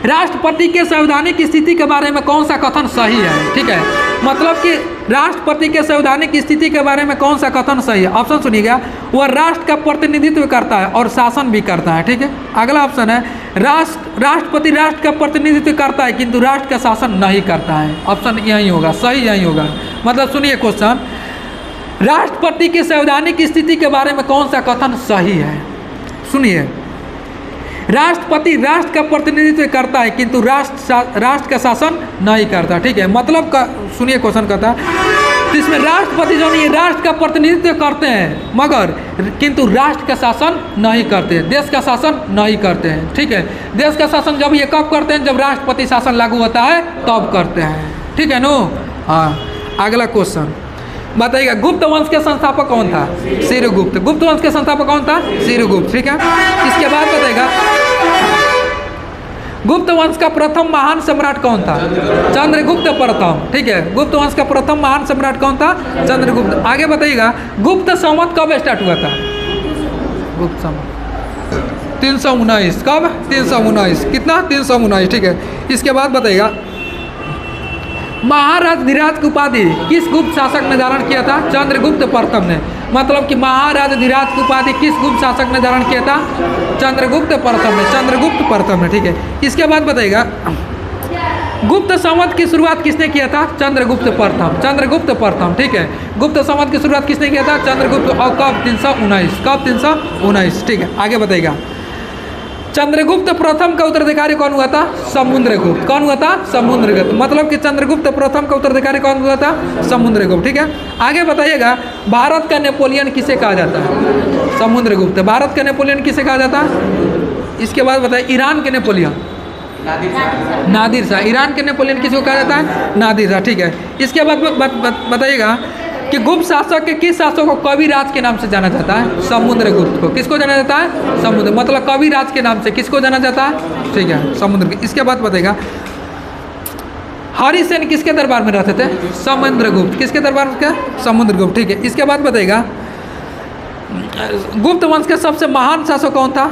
S1: राष्ट्रपति के संवैधानिक स्थिति के बारे में कौन सा कथन सही है? ठीक है, मतलब कि राष्ट्रपति के संवैधानिक स्थिति के बारे में कौन सा कथन सही है? ऑप्शन सुनिएगा, वह राष्ट्र का प्रतिनिधित्व करता है और शासन भी करता है। ठीक है, अगला ऑप्शन है राष्ट्रपति राष्ट्र का प्रतिनिधित्व करता है किंतु राष्ट्र का शासन नहीं करता है। ऑप्शन यही होगा, सही यही होगा। मतलब सुनिए क्वेश्चन, राष्ट्रपति के संवैधानिक स्थिति के बारे में कौन सा कथन सही है? सुनिए, राष्ट्रपति राष्ट्र का प्रतिनिधित्व करता है किंतु राष्ट्र का शासन नहीं करता। ठीक है, मतलब का सुनिए क्वेश्चन कहता है, तो इसमें राष्ट्रपति जो नहीं राष्ट्र का प्रतिनिधित्व करते हैं मगर किंतु राष्ट्र का शासन नहीं करते, देश का शासन नहीं करते हैं। ठीक है, देश का शासन जब ये कब करते हैं? जब राष्ट्रपति शासन लागू होता है तब करते हैं। ठीक है नो। हाँ, अगला क्वेश्चन बताइएगा, गुप्त वंश के संस्थापक कौन था? शीरगुप्त। गुप्त वंश के संस्थापक कौन था? शीरगुप्त। ठीक है, इसके बाद बताइएगा, गुप्त वंश का प्रथम महान सम्राट कौन था? चंद्रगुप्त प्रथम। ठीक है, गुप्त वंश का प्रथम महान सम्राट कौन था? चंद्रगुप्त। आगे बताइएगा, गुप्त संवत कब स्टार्ट हुआ था? गुप्त संवत 319। कब? 319। कितना? 319। ठीक है, इसके बाद बताइएगा, महाराजाधिराज की उपाधि किस गुप्त शासक ने धारण किया था? चंद्रगुप्त प्रथम ने। मतलब कि महाराजाधिराज की उपाधि किस गुप्त शासक ने धारण किया था? चंद्रगुप्त प्रथम ने, चंद्रगुप्त प्रथम ने। ठीक है, इसके बाद बताइएगा, गुप्त संवत की शुरुआत किसने किया था? चंद्रगुप्त प्रथम, चंद्रगुप्त प्रथम। ठीक है, गुप्त संवत की शुरुआत किसने किया था? चंद्रगुप्त। और कब? 319। कब? 319। ठीक है, आगे बताइएगा, चंद्रगुप्त प्रथम का उत्तराधिकारी कौन हुआ था? समुद्रगुप्त। कौन हुआ था? समुद्रगुप्त। मतलब कि चंद्रगुप्त प्रथम का उत्तराधिकारी कौन हुआ था? समुद्रगुप्त। ठीक है, आगे बताइएगा, भारत का नेपोलियन किसे कहा जाता है? समुद्रगुप्त। भारत का नेपोलियन किसे कहा जाता है? इसके बाद बताइए, ईरान के नेपोलियन? नादिर शाह। ईरान के नेपोलियन किसको कहा जाता है? नादिर शाह। ठीक है, इसके बाद बताइएगा कि गुप्त शासक के किस शासक को कविराज के नाम से जाना जाता है? समुद्रगुप्त को। किसको जाना जाता है? समुद्र, मतलब कविराज के नाम से किसको जाना जाता है? ठीक है, समुद्र। इसके बाद बताएगा, हरिसेन किसके दरबार में रहते थे? समुद्रगुप्त। किसके दरबार में? समुद्रगुप्त। ठीक है, इसके बाद बताएगा, गुप्त वंश के सबसे महान शासक कौन था?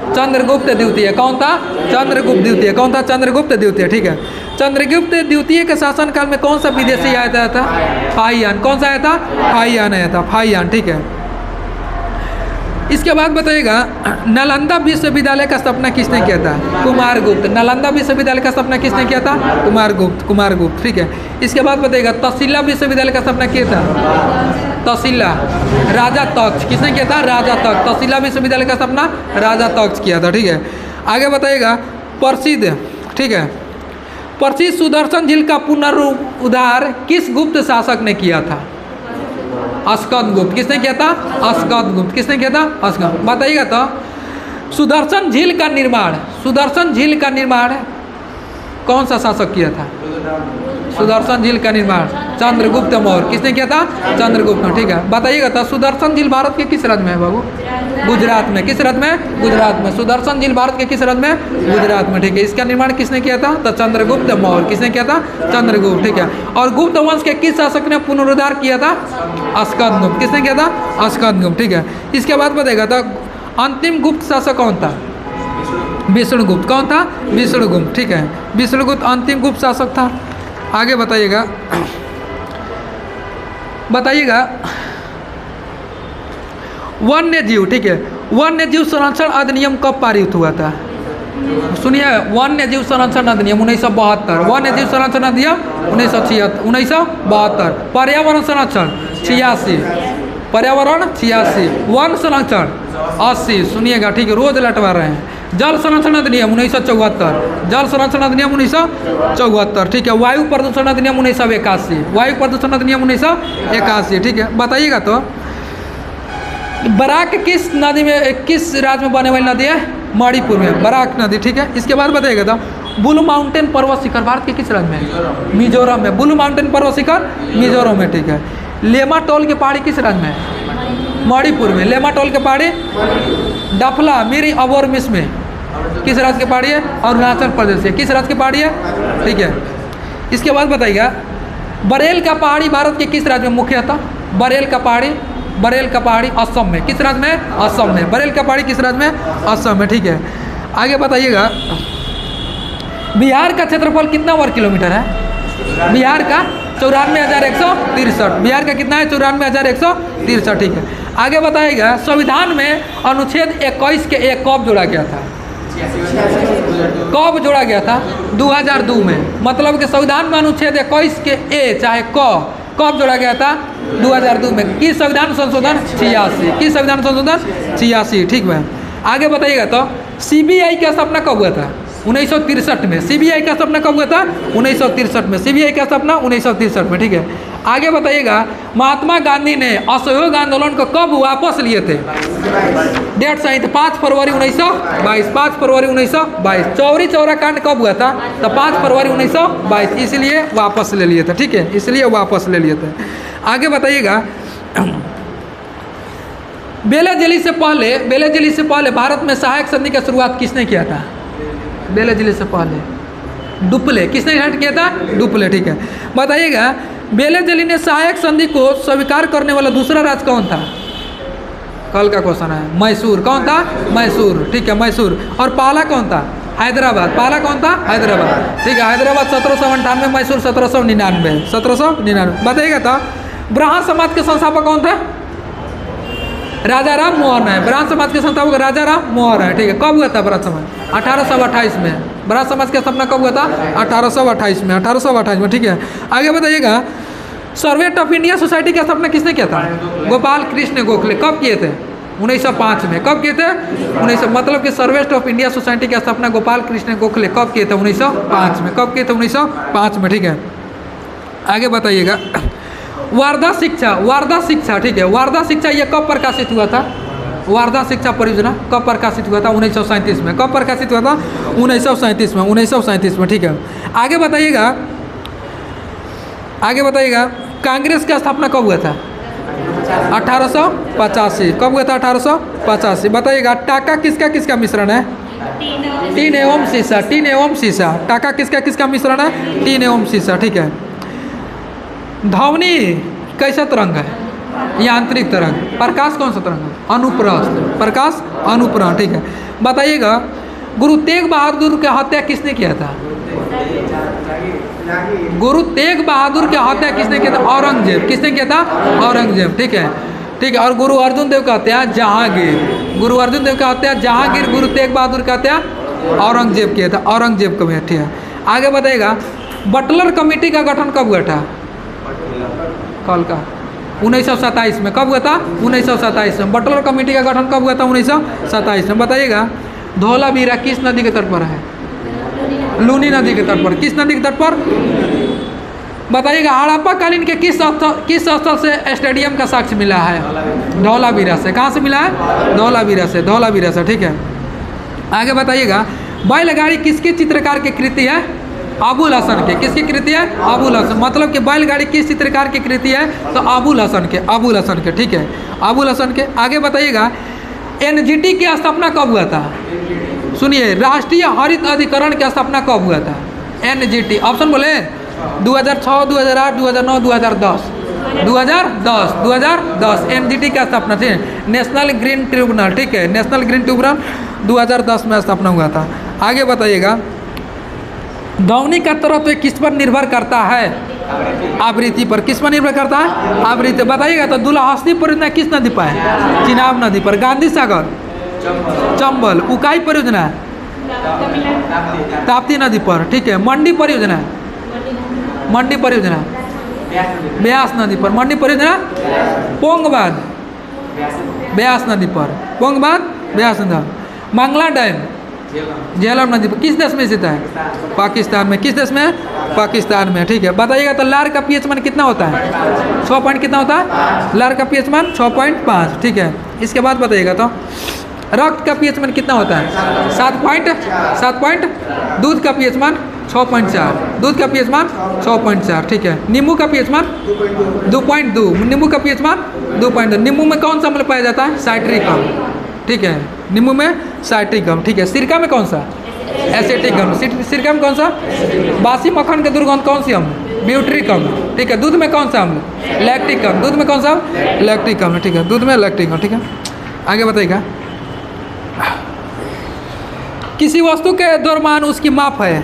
S1: चंद्रगुप्त द्वितीय। कौन था? चंद्रगुप्त द्वितीय। कौन था? चंद्रगुप्त द्वितीय। ठीक है, चंद्रगुप्त द्वितीय के शासनकाल में कौन सा विदेशी आया था? फाहियान। कौन सा आया था? फाहियान आया था, फाहियान। ठीक है, इसके बाद बताइएगा, नालंदा विश्वविद्यालय का स्थापना किसने किया था? कुमारगुप्त। नालंदा विश्वविद्यालय का स्थापना किसने किया था? कुमारगुप्त, कुमारगुप्त। ठीक है, इसके बाद बताइएगा, तक्षशिला विश्वविद्यालय का स्थापना किया था? तक्षशिला, राजा तक्ष। किसने किया था? राजा तक्ष। तक्षशिला विश्वविद्यालय का स्थापना राजा तक्ष किया था। ठीक है, आगे बताइएगा, प्रसिद्ध, ठीक है, प्रसिद्ध सुदर्शन झील का पुनरुद्धार किस गुप्त शासक ने किया था? अस्कंदगुप्त। किसने किया था? अस्कंदगुप्त। किसने किया था? अस्कंद। बताइएगा तो, सुदर्शन झील का निर्माण, सुदर्शन झील का निर्माण कौन सा शासक किया था? सुदर्शन झील का निर्माण चंद्रगुप्त मौर्य। किसने किया था? चंद्रगुप्त ने। ठीक है, बताइएगा तो, सुदर्शन झील भारत के किस राज्य में है बाबू? गुजरात में। किस राज्य में? गुजरात में। सुदर्शन झील भारत के किस राज्य में? गुजरात में। ठीक है, इसका निर्माण किसने किया था? तो चंद्रगुप्त मौर्य। किसने किया था? चंद्रगुप्त। ठीक है, और गुप्त वंश के किस शासक ने पुनरुद्धार किया था? अस्कंदगुप्त। किसने किया था? अस्कंदगुप्त। ठीक है, इसके बाद बताइएगा तो, अंतिम गुप्त शासक कौन था? विष्णुगुप्त। कौन था? विष्णुगुप्त। ठीक है, विष्णुगुप्त अंतिम गुप्त शासक था। आगे बताइएगा, वन्य जीव, ठीक है, वन्य जीव संरक्षण अधिनियम कब पारित हुआ था? सुनिए, वन्य जीव संरक्षण अधिनियम 1972। वन्य जीव संरक्षण अधिनियम 1972। पर्यावरण संरक्षण 86। पर्यावरण 86। वन संरक्षण 80। सुनिएगा, ठीक है, रोज लटवा रहे हैं। जल संरक्षण अधिनियम 1974। जल संरक्षण अधिनियम 1974। ठीक है, वायु प्रदूषण अधिनियम 1981। वायु प्रदूषण अधिनियम 1981। ठीक है, बताइएगा तो, बराक किस नदी में, किस राज्य में बने वाली नदी है? मणिपुर में, बराक नदी। ठीक है, इसके बाद बताइएगा तो, ब्लू माउंटेन पर्वत शिखर भारत के किस राज्य में है? मिजोरम में। ब्लू माउंटेन पर्वत शिखर मिजोरम में। ठीक है, लेमाटोल के पहाड़ी किस राज्य में है? मणिपुर में। लेमाटोल के पहाड़ी डफला मिरी अबोरमिस में, किस राज्य की पहाड़ी है? अरुणाचल प्रदेश है। किस राज्य की पहाड़ी है? ठीक है। इसके बाद बताइएगा बरेल का पहाड़ी भारत के किस राज्य में मुख्य था? बरेल का पहाड़ी असम में। किस राज्य में? असम में। बरेल का पहाड़ी किस राज्य में? असम में। ठीक है। आगे बताइएगा बिहार का क्षेत्रफल कितना वर्ग किलोमीटर है? बिहार का 94,163। बिहार का कितना है? 94,163। ठीक है। आगे बताइएगा संविधान में अनुच्छेद 21 के ए कब जोड़ा गया था? कब जोड़ा गया था? 2002 में। मतलब कि संविधान में अनुच्छेद 21 के ए चाहे कब जोड़ा गया था? 2002 में। किस संविधान संशोधन? 86। किस संविधान संशोधन? 86। ठीक है। आगे बताइएगा तो सीबीआई का स्थापना कब हुआ था? 1963 में। सीबीआई का स्थापना कब हुआ था? 1963 में। सीबीआई का स्थापना 1963 में। ठीक है। आगे बताइएगा महात्मा गांधी ने असहयोग आंदोलन को कब वापस लिए थे? डेट सही 5 फरवरी 1922। 5 फरवरी 1922। चौरी चौरा कांड कब हुआ था? तो 5 फरवरी 1922। इसलिए वापस ले लिए थे। ठीक है। इसलिए वापस ले लिए थे। आगे बताइएगा बेलाजेली से पहले भारत में सहायक संधि की शुरुआत किसने किया था? बेलाजेली से पहले डुप्ले। किसने स्टार्ट किया था? डुप्ले। ठीक है। बताइएगा बेलाजेली ने सहायक संधि को स्वीकार करने वाला दूसरा राज्य कौन था? कल का क्वेश्चन है। मैसूर। कौन था? मैसूर। ठीक है। मैसूर। और पहला कौन था? हैदराबाद। पहला कौन था? हैदराबाद। ठीक है। हैदराबाद 1798, मैसूर 1799। 1799। बताइएगा तो ब्राह्मण समाज के संस्थापक कौन थे? राजा राम मोहन है। ब्राह्मण समाज के संस्थापक राजा राम मोहन है। ठीक है। कब हुआ था ब्राह्मण समाज? 1828 में। ब्राह्मण समाज की स्थापना कब हुआ था? 1828 में। 1828 में। ठीक है। आगे बताइएगा सर्वेट ऑफ इंडिया सोसाइटी की स्थापना किसने किया था? गोपाल कृष्ण गोखले। कब किए थे? 1905 में। कब किए थे? 1900। मतलब कि सर्वेट ऑफ इंडिया सोसाइटी की स्थापना गोपाल कृष्ण गोखले कब किए थे? 1905 में। कब किए थे? 1905 में। ठीक है। आगे बताइएगा वारदा शिक्षा। ठीक है। वारदा शिक्षा ये कब प्रकाशित हुआ था? वारदा शिक्षा परियोजना कब प्रकाशित हुआ था? 1937 में। कब प्रकाशित हुआ था? 1937 में। 1937 में। ठीक है। आगे बताइएगा कांग्रेस की स्थापना कब हुआ था? 1885। कब हुआ था? 1885। बताइएगा टाका किसका मिश्रण है? टीन एवं सीसा। टाका किसका मिश्रण है? टीन एवं सीसा। ठीक है। ध्वनि कैसा तरंग है? यांत्रिक तरंग। प्रकाश कौन सा तरंग है? अनुप्रस्थ। प्रकाश अनुप्रस्थ। ठीक है। बताइएगा गुरु तेग बहादुर की हत्या किसने किया था? गुरु तेग बहादुर की हत्या किसने किया था? औरंगजेब। किसने किया था? औरंगजेब। ठीक है। ठीक है। और गुरु अर्जुन देव का हत्या जहांगीर। गुरु अर्जुन देव का हत्या जहांगीर। गुरु तेग बहादुर का हत्या औरंगजेब किया था। औरंगजेब को भी। ठीक है। आगे बताइएगा बटलर कमेटी का गठन कब हुआ था? कल का 1927 में। कब हुआ था? 1927 में। बटलर कमेटी का गठन कब हुआ था? 1927 में। बताइएगा धौलावीरा किस नदी के तट पर है? लूनी नदी के तट पर। किस नदी के तट पर? बताइएगा हड़प्पा कालीन के किस स्थल से स्टेडियम का साक्ष्य मिला है? धौलावीरा से। कहाँ से मिला है? धौलावीरा से। ठीक है। आगे बताइएगा बैलगाड़ी किसके चित्रकार की कृति है? अबुल हसन के। किसकी कृति है? अबुल हसन। मतलब कि बैलगाड़ी किस चित्रकार की कृति है? तो अबुल हसन के। ठीक है। अबुल हसन के। आगे बताइएगा एनजीटी की स्थापना कब हुआ था? सुनिए राष्ट्रीय हरित अधिकरण की स्थापना कब हुआ था? एनजीटी। ऑप्शन बोले 2006, 2008, 2009, 2010। 2010 एनजीटी की स्थापना थी। National green tribunal. ठीक है। नेशनल ग्रीन ट्रिब्यूनल 2010 में स्थापना हुआ था। आगे बताइएगा ध्वनि का तत्व किस पर निर्भर करता है? आवृत्ति पर। किस पर निर्भर करता है? आवृत्ति। बताइएगा तो दुल्हस्ती परियोजना किस नदी पर है? चिनाब नदी पर। गांधी सागर चंबल। उकाई परियोजना ताप्ती नदी पर। ठीक है। मंडी परियोजना ब्यास नदी पर। मंडी परियोजना पोंगबाद ब्यास नदी पर। ब्यास नदी। मंगला डैम झेलम नदी पर। किस देश में स्थित है? पाकिस्तान में। किस देश में? पाकिस्तान में। ठीक है। बताइएगा तो लार का पीएच मान कितना होता है? 6 पॉइंट कितना होता है? लार का पीएच मान 6.5। ठीक है। इसके बाद बताइएगा तो रक्त का पीएच मान कितना होता है? 7 दूध का पीएच मान 6.4। ठीक है। नींबू का पीएच मान 2.2। नींबू का पीएच मान 2.2। नींबू में कौन सा अम्ल पाया जाता है? साइट्रिक अम्ल। ठीक है। नींबू में साइट्रिक अम्ल, ठीक है। सिरका में कौन सा? एसिटिक अम्ल। सिरका में कौन सा? बासी मक्खन के दुर्गंध कौन सी अम्ल? ब्यूटरिक अम्ल, ठीक है। दूध में कौन सा अम्ल? लैक्टिक अम्ल। दूध में कौन सा? लैक्टिक अम्ल, ठीक है। दूध में लैक्टिक अम्ल, ठीक है। आगे बताइएगा। किसी वस्तु के द्रव्यमान उसकी माप है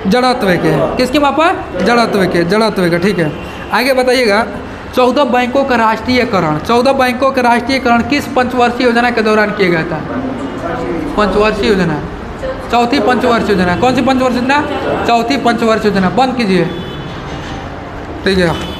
S1: जड़त्व के। किसकी माप है? जड़त्व के, जड़त्व के, ठीक है। आगे बताइएगा। 14 बैंकों का राष्ट्रीयकरण, 14 बैंकों का राष्ट्रीयकरण किस पंचवर्षीय योजना के दौरान किया गया था? पंचवर्षीय योजना, चौथी पंचवर्षीय योजना। कौन सी पंचवर्षीय योजना? चौथी पंचवर्षीय योजना। बंद कीजिए, ठीक है।